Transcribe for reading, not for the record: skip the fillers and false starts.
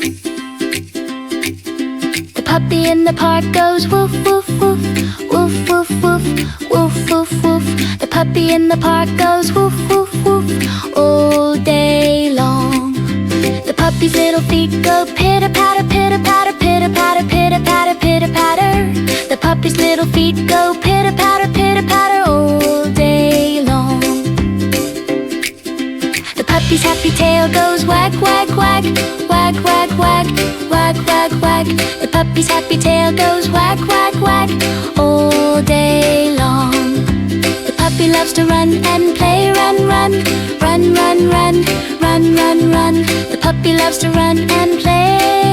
The puppy in the park goes woof, woof, woof, woof, woof, woof, woof, woof, woof. The puppy in the park goes woof, woof, woof, all day long. The puppy's little feet go pitter patter, pitter patter, pitter patter, pitter patter, pitter patter. The puppy's little feet go pitter patter, pitter patter, all day long. The puppy's happy tail goes wag, wag, wag, wag, wag, wag, wag, wag, wag. The puppy's happy tail goes wag, wag, wag, all day long. The puppy loves to run and play, run, run, run, run, run, run, run, run. The puppy loves to run and play.